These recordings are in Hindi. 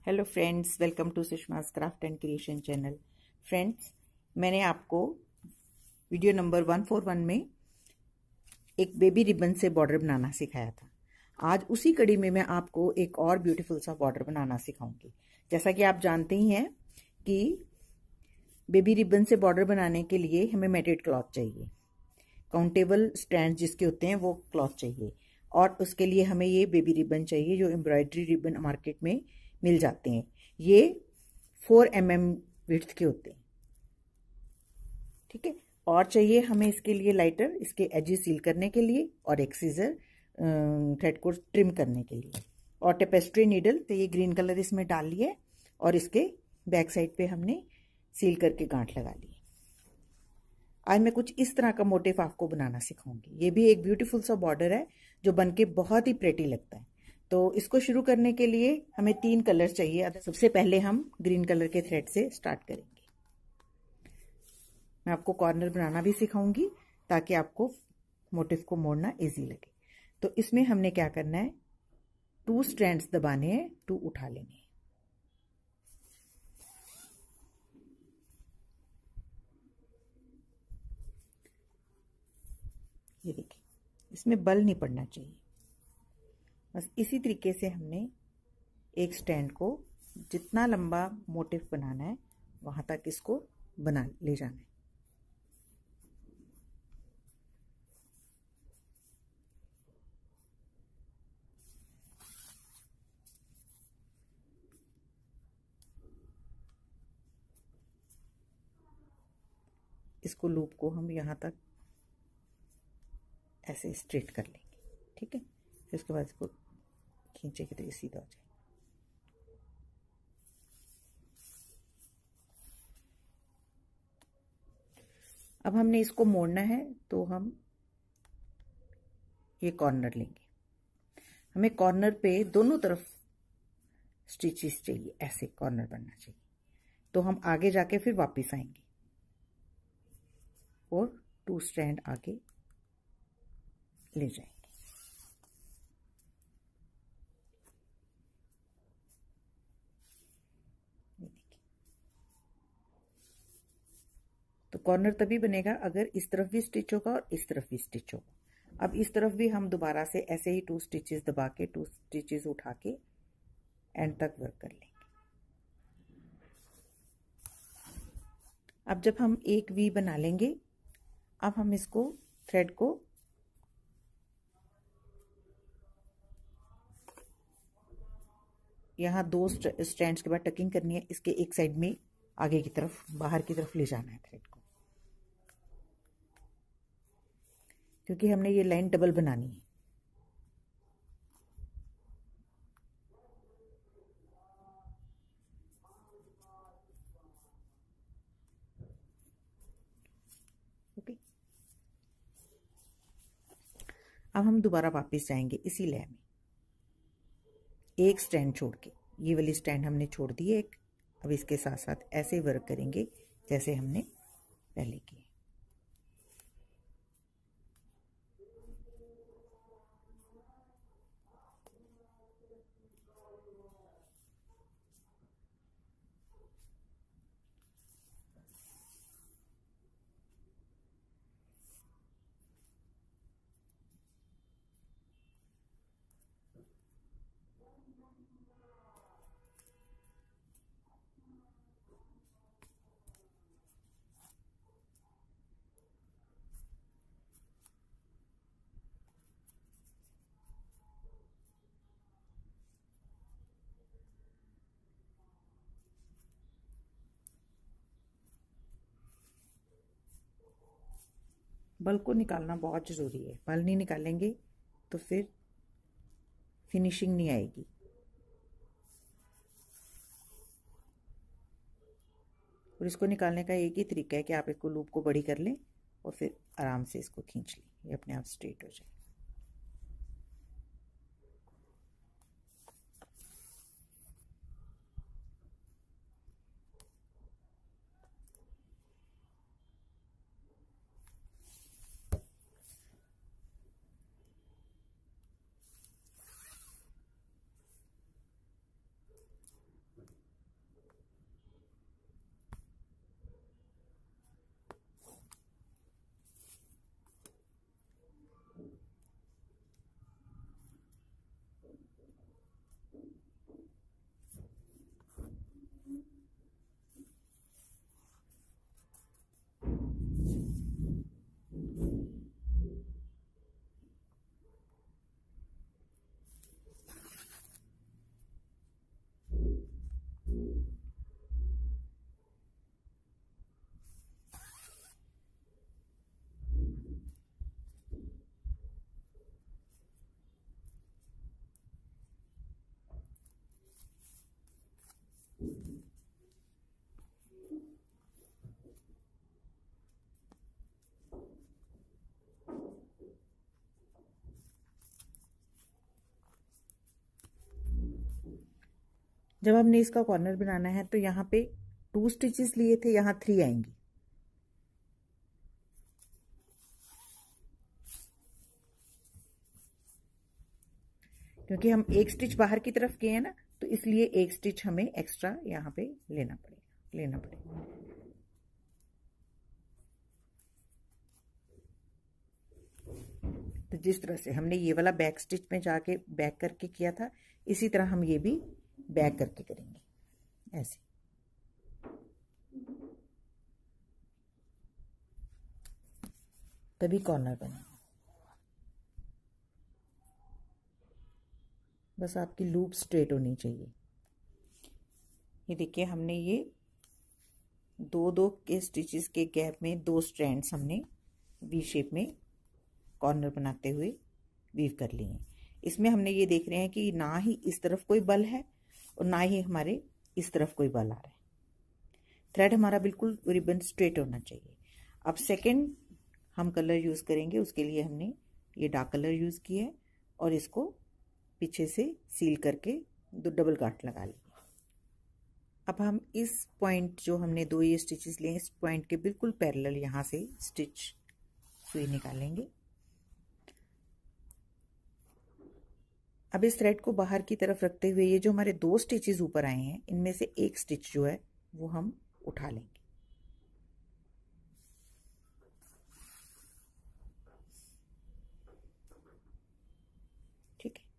हेलो फ्रेंड्स, वेलकम टू सुषमा's craft and creation channel. Friends, मैंने आपको वीडियो नंबर 141 में एक बेबी रिबन से बॉर्डर बनाना सिखाया था। आज उसी कड़ी में मैं आपको एक और ब्यूटीफुल सा बॉर्डर बनाना सिखाऊंगी। जैसा कि आप जानते ही हैं कि बेबी रिबन से बॉर्डर बनाने के लिए हमें मैटेड क्लॉथ चाहिए, काउंटेबल स्टैंड जिसके होते हैं वो क्लॉथ चाहिए, और उसके लिए हमें ये बेबी रिबन चाहिए जो एम्ब्रॉयडरी रिबन मार्केट में मिल जाते हैं। ये 4 mm विड्थ के होते हैं, ठीक है। और चाहिए हमें इसके लिए लाइटर, इसके एजेस सील करने के लिए, और एक सीजर थ्रेड को ट्रिम करने के लिए, और टेपेस्ट्री नीडल। तो ये ग्रीन कलर इसमें डाल लिए और इसके बैक साइड पे हमने सील करके गांठ लगा ली। आज मैं कुछ इस तरह का मोटिव आपको बनाना सिखाऊंगी। ये भी एक ब्यूटीफुल सा बॉर्डर है जो बनके बहुत ही प्रेटी लगता है। तो इसको शुरू करने के लिए हमें 3 कलर चाहिए। सबसे पहले हम ग्रीन कलर के थ्रेड से स्टार्ट करेंगे। मैं आपको कॉर्नर बनाना भी सिखाऊंगी ताकि आपको मोटिव को मोड़ना इजी लगे। तो इसमें हमने क्या करना है, 2 स्ट्रैंड्स दबाने हैं, 2 उठा लेंगे। ये देखिए, इसमें बल नहीं पड़ना चाहिए। बस इसी तरीके से हमने एक स्टैंड को जितना लंबा मोटिव बनाना है वहां तक इसको बना ले जाना है। इसको लूप को हम यहां तक ऐसे स्ट्रेट कर लेंगे, ठीक है। फिर उसके बाद इसको खींचेंगे तो ये सीधा हो जाएगा। अब हमने इसको मोड़ना है तो हम ये कॉर्नर लेंगे। हमें कॉर्नर पे दोनों तरफ स्टिचेस चाहिए, ऐसे कॉर्नर बनना चाहिए। तो हम आगे जाके फिर वापस आएंगे और 2 स्ट्रैंड आगे ले जाएंगे। तो कॉर्नर तभी बनेगा अगर इस तरफ भी स्टिच होगा और इस तरफ भी स्टिच होगा। अब इस तरफ भी हम दोबारा से ऐसे ही 2 स्टिचेस दबा के 2 स्टिचेस उठा के एंड तक वर्क कर लेंगे। अब जब हम एक वी बना लेंगे, अब हम इसको थ्रेड को यहाँ 2 स्ट्रैंड्स के बाद टकिंग करनी है। इसके एक साइड में आगे की तरफ, बाहर की तरफ ले जाना है थ्रेड को, क्योंकि हमने ये लाइन डबल बनानी है। ओके, अब हम दोबारा वापस जाएंगे इसी लेयर में, एक स्टैंड छोड़ के। ये वाली स्टैंड हमने छोड़ दी है एक। अब इसके साथ साथ ऐसे वर्क करेंगे जैसे हमने पहले किया। बल को निकालना बहुत ज़रूरी है। बल नहीं निकालेंगे तो फिर फिनिशिंग नहीं आएगी। और इसको निकालने का एक ही तरीका है कि आप इसको लूप को बड़ी कर लें और फिर आराम से इसको खींच लें, ये अपने आप स्ट्रेट हो जाए। जब हमने इसका कॉर्नर बनाना है तो यहाँ पे 2 स्टिचेस लिए थे, यहाँ 3 आएंगी। क्योंकि हम एक स्टिच बाहर की तरफ किए हैं ना, तो इसलिए एक स्टिच हमें एक्स्ट्रा यहाँ पे लेना पड़ेगा। तो जिस तरह से हमने ये वाला बैक स्टिच में जाके बैक करके किया था, इसी तरह हम ये भी बैक करके करेंगे, ऐसे। तभी कॉर्नर बनेगा। बस आपकी लूप स्ट्रेट होनी चाहिए। ये देखिए, हमने ये 2-2 के स्टिचेस के गैप में 2 स्ट्रैंड्स हमने वी शेप में कॉर्नर बनाते हुए वीव कर लिए हैं। इसमें हमने ये देख रहे हैं कि ना ही इस तरफ कोई बल है और ना ही हमारे इस तरफ कोई बल आ रहा है। थ्रेड हमारा बिल्कुल रिबन स्ट्रेट होना चाहिए। अब सेकंड हम कलर यूज़ करेंगे, उसके लिए हमने ये डार्क कलर यूज़ किया है और इसको पीछे से सील करके 2 डबल गांठ लगा ली। अब हम इस पॉइंट जो हमने 2 ये स्टिचेस लिए, इस पॉइंट के बिल्कुल पैरेलल यहाँ से स्टिच सुई निकालेंगे। अब इस थ्रेड को बाहर की तरफ रखते हुए ये जो हमारे 2 स्टिचेस ऊपर आए हैं, इनमें से एक स्टिच जो है वो हम उठा लेंगे। ठीक है,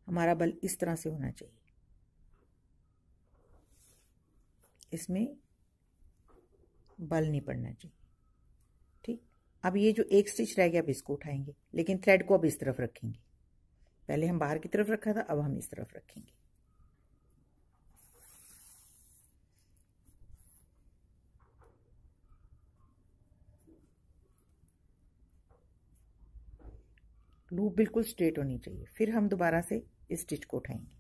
हमारा बल इस तरह से होना चाहिए। इसमें बल नहीं पड़ना चाहिए। ठीक, अब ये जो एक स्टिच रह गया, अब इसको उठाएंगे, लेकिन थ्रेड को अब इस तरफ रखेंगे। पहले हम बाहर की तरफ रखा था, अब हम इस तरफ रखेंगे। लूप बिल्कुल स्ट्रेट होनी चाहिए। फिर हम दोबारा से इस स्टिच को उठाएंगे।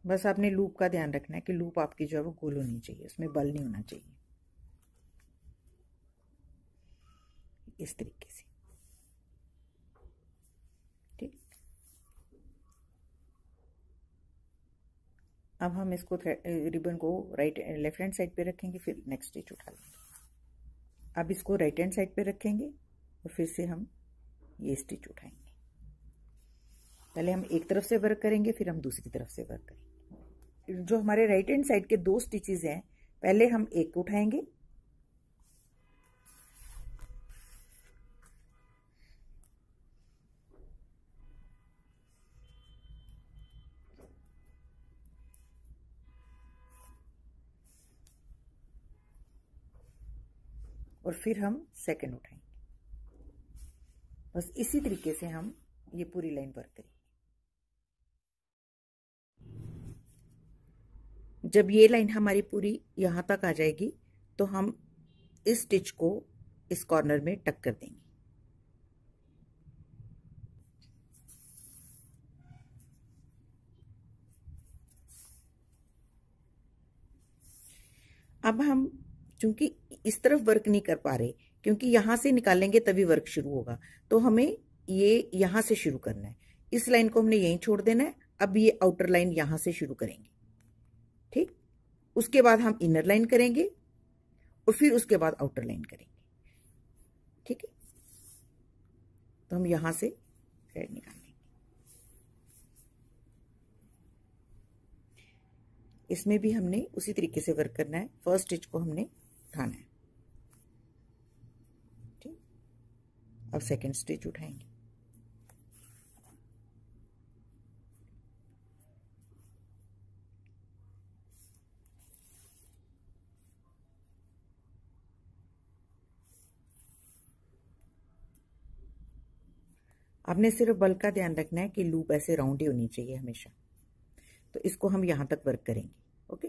बस आपने लूप का ध्यान रखना है कि लूप आपकी जो है वो गोल होनी चाहिए, उसमें बल नहीं होना चाहिए। इस तरीके से। ठीक, अब हम इसको रिबन को लेफ्ट हैंड साइड पे रखेंगे, फिर नेक्स्ट स्टिच उठा लेंगे। अब इसको राइट हैंड साइड पे रखेंगे और फिर से हम ये स्टिच उठाएंगे। पहले हम एक तरफ से वर्क करेंगे, फिर हम दूसरी तरफ से वर्क करेंगे। जो हमारे राइट हैंड साइड के 2 स्टिचेस हैं, पहले हम एक उठाएंगे, और फिर हम सेकंड उठाएंगे। बस इसी तरीके से हम ये पूरी लाइन वर्क करेंगे। जब ये लाइन हमारी पूरी यहां तक आ जाएगी तो हम इस स्टिच को इस कॉर्नर में टक कर देंगे। अब हम चूंकि इस तरफ वर्क नहीं कर पा रहे, क्योंकि यहां से निकालेंगे तभी वर्क शुरू होगा, तो हमें ये यहां से शुरू करना है। इस लाइन को हमने यहीं छोड़ देना है। अब ये आउटर लाइन यहां से शुरू करेंगे। ठीक, उसके बाद हम इनर लाइन करेंगे और फिर उसके बाद आउटर लाइन करेंगे। ठीक है, तो हम यहां से थ्रेड निकाल लेंगे। इसमें भी हमने उसी तरीके से वर्क करना है। फर्स्ट स्टिच को हमने उठाना है। ठीक, अब सेकंड स्टिच उठाएंगे। आपने सिर्फ बल का ध्यान रखना है कि लूप ऐसे राउंड ही होनी चाहिए हमेशा। तो इसको हम यहाँ तक वर्क करेंगे। ओके,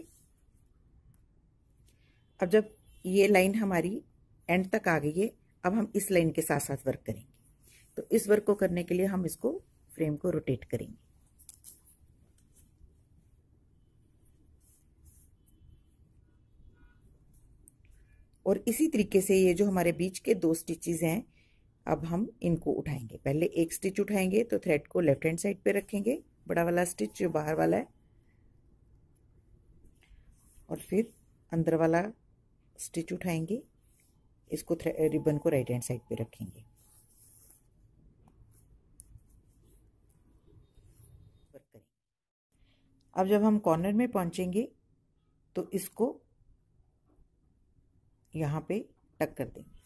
अब जब ये लाइन हमारी एंड तक आ गई है, अब हम इस लाइन के साथ साथ वर्क करेंगे। तो इस वर्क को करने के लिए हम इसको फ्रेम को रोटेट करेंगे। और इसी तरीके से ये जो हमारे बीच के 2 स्टिचेस हैं, अब हम इनको उठाएंगे। पहले एक स्टिच उठाएंगे तो थ्रेड को लेफ्ट हैंड साइड पे रखेंगे, बड़ा वाला स्टिच जो बाहर वाला है, और फिर अंदर वाला स्टिच उठाएंगे, इसको रिबन को राइट हैंड साइड पे रखेंगे। अब जब हम कॉर्नर में पहुंचेंगे तो इसको यहाँ पे टक कर देंगे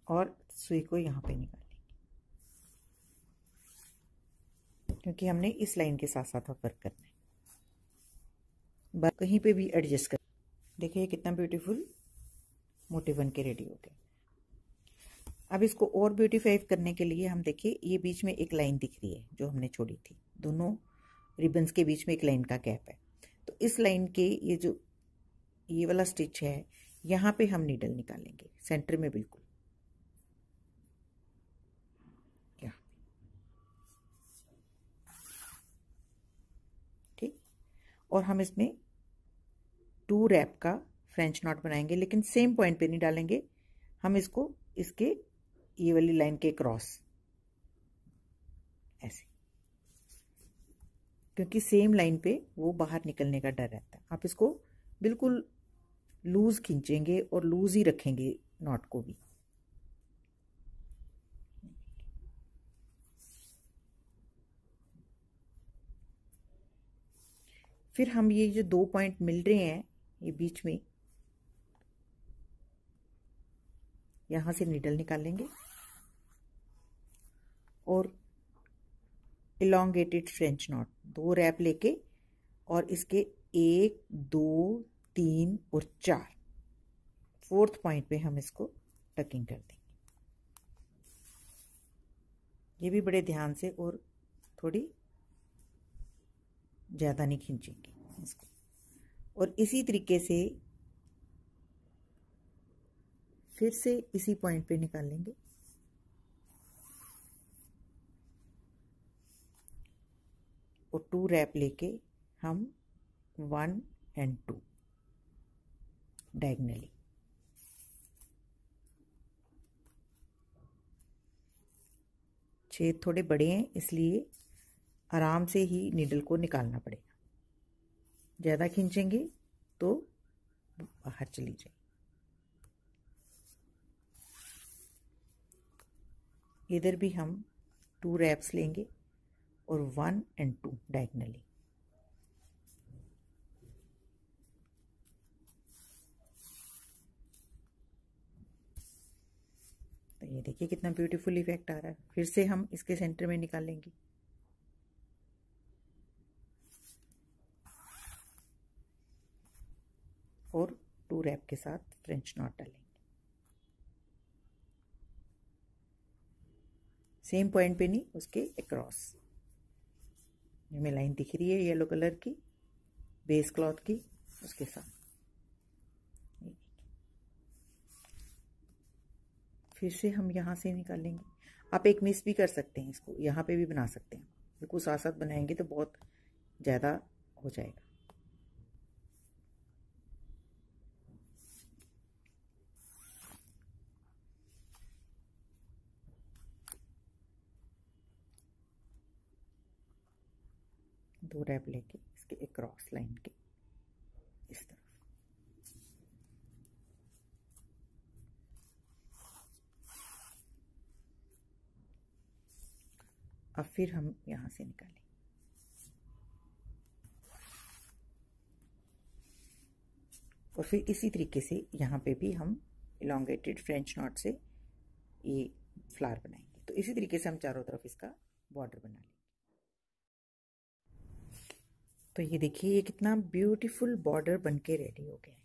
और सुई को यहाँ पे निकाल लेंगे, क्योंकि हमने इस लाइन के साथ साथ वर्क करना है। बस कहीं पे भी एडजस्ट कर। देखिए कितना ब्यूटीफुल मोटिव बन के रेडी हो गया। अब इसको और ब्यूटीफाई करने के लिए हम देखिए, ये बीच में एक लाइन दिख रही है जो हमने छोड़ी थी, दोनों रिबन्स के बीच में एक लाइन का गैप है। तो इस लाइन के ये जो ये वाला स्टिच है, यहाँ पे हम नीडल निकालेंगे सेंटर में बिल्कुल, यहाँ ठीक। और हम इसमें 2 रैप का फ्रेंच नॉट बनाएंगे, लेकिन सेम पॉइंट पे नहीं डालेंगे, हम इसको इसके ये वाली लाइन के क्रॉस ऐसे, क्योंकि सेम लाइन पे वो बाहर निकलने का डर रहता है। आप इसको बिल्कुल लूज खींचेंगे और लूज ही रखेंगे नॉट को भी। फिर हम ये जो 2 पॉइंट मिल रहे हैं ये बीच में, यहां से नीडल निकालेंगे और इलॉन्गेटेड फ्रेंच नॉट 2 रैप लेके, और इसके 1 2 3 और 4 4th पॉइंट पे हम इसको टकिंग कर देंगे। ये भी बड़े ध्यान से और थोड़ी ज़्यादा नहीं खींचेंगे इसको। और इसी तरीके से फिर से इसी पॉइंट पे निकालेंगे और 2 रैप लेके हम 1 and 2 डायगनली। छेद थोड़े बड़े हैं इसलिए आराम से ही नीडल को निकालना पड़ेगा, ज़्यादा खींचेंगे तो बाहर चली जाए। इधर भी हम 2 रैप्स लेंगे और 1 and 2 डायगनली। तो ये देखिए कितना ब्यूटीफुल इफेक्ट आ रहा है। फिर से हम इसके सेंटर में निकालेंगे और 2 रैप के साथ फ्रेंच नॉट डालेंगे। सेम पॉइंट पे नहीं, उसके अक्रॉस। हमें लाइन दिख रही है येलो कलर की बेस क्लॉथ की, उसके साथ फिर से हम यहाँ से निकालेंगे। आप एक मिस भी कर सकते हैं, इसको यहाँ पे भी बना सकते हैं, बिल्कुल साथ साथ बनाएंगे तो बहुत ज़्यादा हो जाएगा। दो रैप लेके इसके एक क्रॉस लाइन के इस तरफ। अब फिर हम यहाँ से निकालें और फिर इसी तरीके से यहाँ पे भी हम इलॉन्गेटेड फ्रेंच नॉट से ये फ्लावर बनाएंगे। तो इसी तरीके से हम चारों तरफ इसका बॉर्डर बना लेंगे। तो ये देखिए ये कितना ब्यूटीफुल बॉर्डर बनके रेडी हो गया है।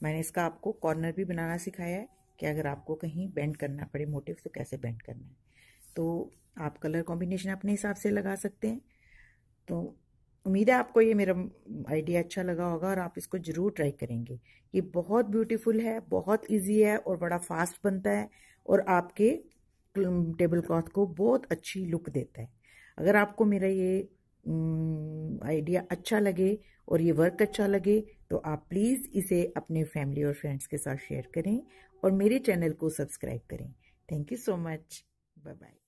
मैंने इसका आपको कॉर्नर भी बनाना सिखाया है कि अगर आपको कहीं बेंड करना पड़े मोटिव तो कैसे बेंड करना है। तो आप कलर कॉम्बिनेशन अपने हिसाब से लगा सकते हैं। तो उम्मीद है आपको ये मेरा आइडिया अच्छा लगा होगा और आप इसको ज़रूर ट्राई करेंगे। ये बहुत ब्यूटीफुल है, बहुत इजी है और बड़ा फास्ट बनता है और आपके टेबल क्लॉथ को बहुत अच्छी लुक देता है। अगर आपको मेरा ये आइडिया अच्छा लगे और ये वर्क अच्छा लगे तो आप प्लीज़ इसे अपने फैमिली और फ्रेंड्स के साथ शेयर करें और मेरे चैनल को सब्सक्राइब करें। Thank you so much. Bye bye.